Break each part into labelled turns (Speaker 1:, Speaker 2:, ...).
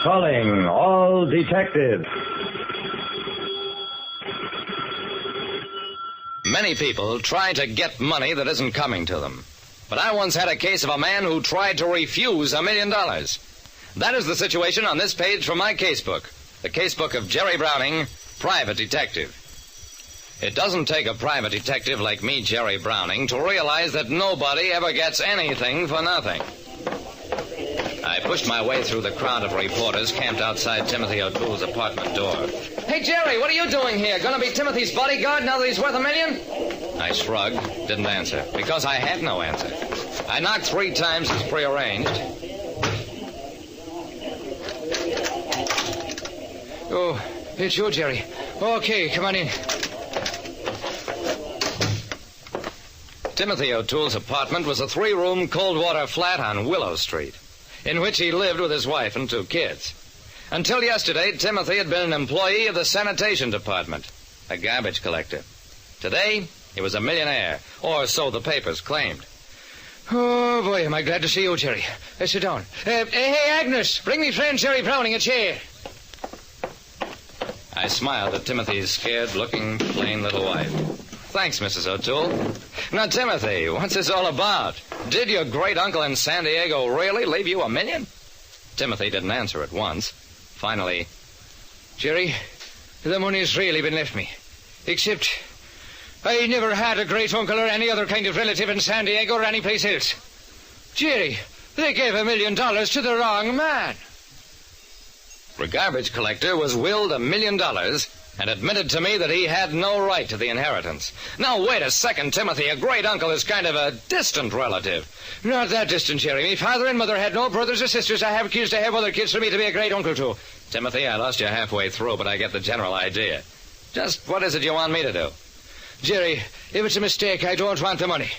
Speaker 1: Calling all detectives.
Speaker 2: Many people try to get money that isn't coming to them. But I once had a case of a man who tried to refuse $1 million. That is the situation on this page from my casebook. The casebook of Jerry Browning, private detective. It doesn't take a private detective like me, Jerry Browning, to realize that nobody ever gets anything for nothing. I pushed my way through the crowd of reporters camped outside Timothy O'Toole's apartment door.
Speaker 3: Hey, Jerry, what are you doing here? Gonna be Timothy's bodyguard now that he's worth $1 million?
Speaker 2: I shrugged, didn't answer, because I had no answer. I knocked 3 times as prearranged.
Speaker 3: Oh, it's you, Jerry. Okay, come on in.
Speaker 2: Timothy O'Toole's apartment was a 3-room cold-water flat on Willow Street, in which he lived with his wife and 2 kids. Until yesterday, Timothy had been an employee of the sanitation department, a garbage collector. Today, he was a millionaire, or so the papers claimed.
Speaker 3: Oh, boy, am I glad to see you, Jerry. Sit down. Hey, Agnes, bring me friend Jerry Browning a chair.
Speaker 2: I smiled at Timothy's scared-looking, plain little wife. Thanks, Mrs. O'Toole. Now, Timothy, what's this all about? Did your great-uncle in San Diego really leave you $1 million? Timothy didn't answer at once. Finally,
Speaker 3: Jerry, the money's really been left me. Except I never had a great-uncle or any other kind of relative in San Diego or any place else. Jerry, they gave $1 million to the wrong man.
Speaker 2: The garbage collector was willed $1 million and admitted to me that he had no right to the inheritance. Now, wait a second, Timothy. A great-uncle is kind of a distant relative.
Speaker 3: Not that distant, Jerry. Me father and mother had no brothers or sisters. I have kids to have other kids for me to be a great-uncle to.
Speaker 2: Timothy, I lost you halfway through, but I get the general idea. Just what is it you want me to do?
Speaker 3: Jerry, if it's a mistake, I don't want the money.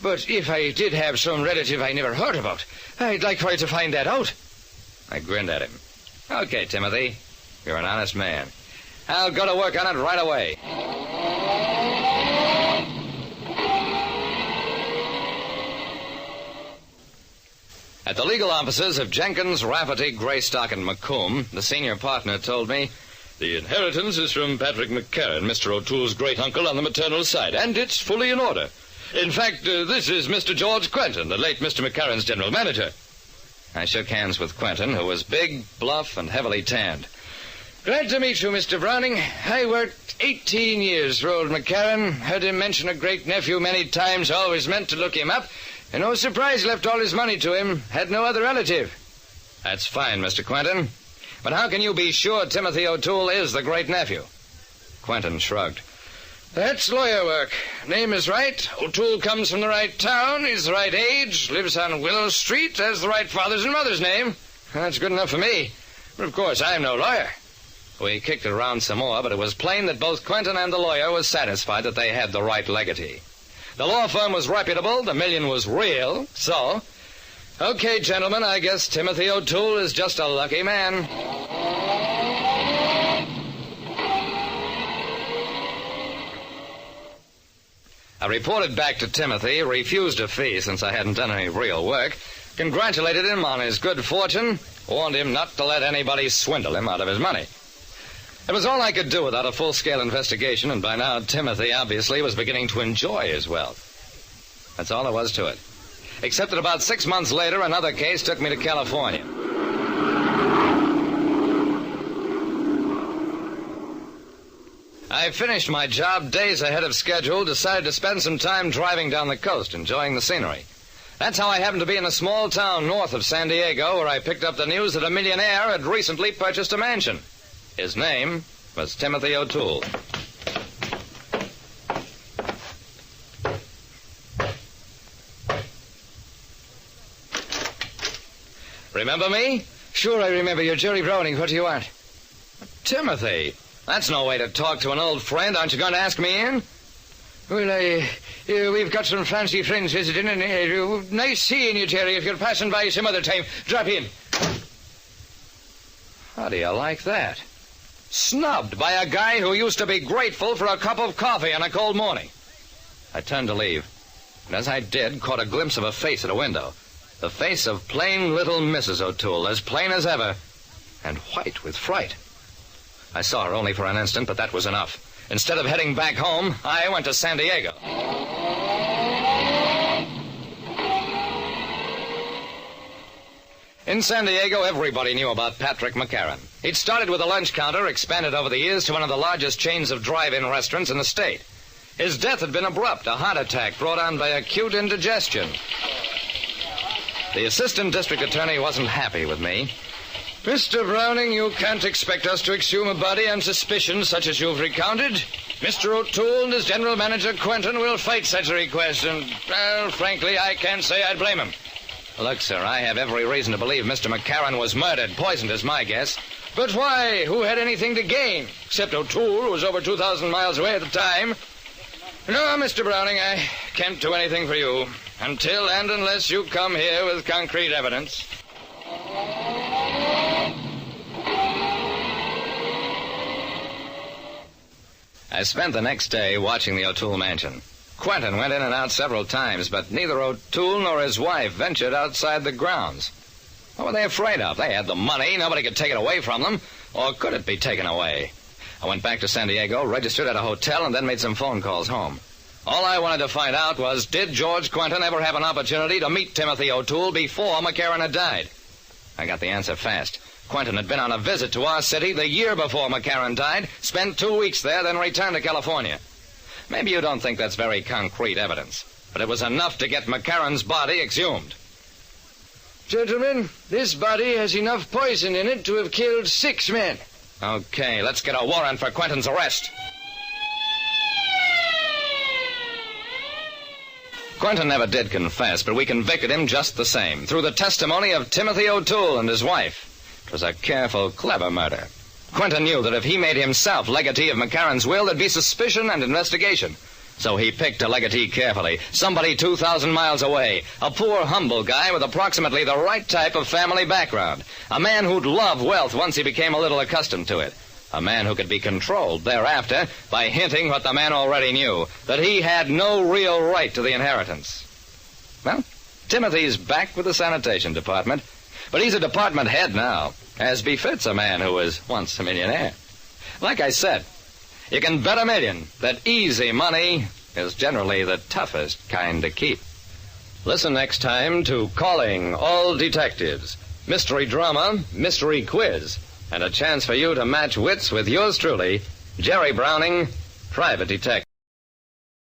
Speaker 3: But if I did have some relative I never heard about, I'd like for you to find that out.
Speaker 2: I grinned at him. Okay, Timothy, you're an honest man. I'll go to work on it right away. At the legal offices of Jenkins, Rafferty, Greystock, and McComb, the senior partner told me,
Speaker 4: "The inheritance is from Patrick McCarran, Mr. O'Toole's great-uncle on the maternal side, and it's fully in order. In fact, this is Mr. George Quentin, the late Mr. McCarran's general manager."
Speaker 2: I shook hands with Quentin, who was big, bluff, and heavily tanned.
Speaker 3: Glad to meet you, Mr. Browning. I worked 18 years for old McCarran. Heard him mention a great-nephew many times, always meant to look him up. And no surprise he left all his money to him. Had no other relative.
Speaker 2: That's fine, Mr. Quentin. But how can you be sure Timothy O'Toole is the great-nephew? Quentin shrugged.
Speaker 3: That's lawyer work. Name is right. O'Toole comes from the right town. He's the right age. Lives on Willow Street. Has the right father's and mother's name. That's good enough for me. But, of course, I'm no lawyer.
Speaker 2: We kicked it around some more, but it was plain that both Quentin and the lawyer were satisfied that they had the right legatee. The law firm was reputable, the $1 million was real, so... Okay, gentlemen, I guess Timothy O'Toole is just a lucky man. I reported back to Timothy, refused a fee since I hadn't done any real work, congratulated him on his good fortune, warned him not to let anybody swindle him out of his money. It was all I could do without a full-scale investigation, and by now Timothy obviously was beginning to enjoy his wealth. That's all there was to it. Except that about 6 months later, another case took me to California. I finished my job days ahead of schedule, decided to spend some time driving down the coast, enjoying the scenery. That's how I happened to be in a small town north of San Diego, where I picked up the news that a millionaire had recently purchased a mansion. His name was Timothy O'Toole. Remember me?
Speaker 3: Sure, I remember you. Jerry Browning. What do you want?
Speaker 2: Timothy, that's no way to talk to an old friend. Aren't you going to ask me in?
Speaker 3: Well, we've got some fancy friends visiting, and nice seeing you, Jerry. If you're passing by some other time, drop in.
Speaker 2: How do you like that? Snubbed by a guy who used to be grateful for a cup of coffee on a cold morning. I turned to leave, and as I did, caught a glimpse of a face at a window. The face of plain little Mrs. O'Toole, as plain as ever. and white with fright. I saw her only for an instant, but that was enough. Instead of heading back home, I went to San Diego. In San Diego, everybody knew about Patrick McCarran. He'd started with a lunch counter, expanded over the years to one of the largest chains of drive-in restaurants in the state. His death had been abrupt, a heart attack brought on by acute indigestion. The assistant district attorney wasn't happy with me.
Speaker 3: Mr. Browning, you can't expect us to exhume a body on suspicion such as you've recounted. Mr. O'Toole and his general manager, Quentin, will fight such a request, and, well, frankly, I can't say I'd blame him.
Speaker 2: Look, sir, I have every reason to believe Mr. McCarran was murdered. Poisoned is my guess.
Speaker 3: But why? Who had anything to gain? Except O'Toole, who was over 2,000 miles away at the time. No, Mr. Browning, I can't do anything for you. Until and unless you come here with concrete evidence.
Speaker 2: I spent the next day watching the O'Toole mansion. Quentin went in and out several times, but neither O'Toole nor his wife ventured outside the grounds. What were they afraid of? They had the money. Nobody could take it away from them. Or could it be taken away? I went back to San Diego, registered at a hotel, and then made some phone calls home. All I wanted to find out was, did George Quentin ever have an opportunity to meet Timothy O'Toole before McCarran had died? I got the answer fast. Quentin had been on a visit to our city the year before McCarran died, spent 2 weeks there, then returned to California. Maybe you don't think that's very concrete evidence, but it was enough to get McCarran's body exhumed.
Speaker 3: Gentlemen, this body has enough poison in it to have killed 6 men.
Speaker 2: Okay, let's get a warrant for Quentin's arrest. Quentin never did confess, but we convicted him just the same, through the testimony of Timothy O'Toole and his wife. It was a careful, clever murder. Quentin knew that if he made himself legatee of McCarran's will, there'd be suspicion and investigation. So he picked a legatee carefully, somebody 2,000 miles away, a poor, humble guy with approximately the right type of family background, a man who'd love wealth once he became a little accustomed to it, a man who could be controlled thereafter by hinting what the man already knew, that he had no real right to the inheritance. Well, Timothy's back with the sanitation department, but he's a department head now, as befits a man who was once a millionaire. Like I said, you can bet $1 million that easy money is generally the toughest kind to keep. Listen next time to Calling All Detectives, mystery drama, mystery quiz, and a chance for you to match wits with yours truly, Jerry Browning, private detective.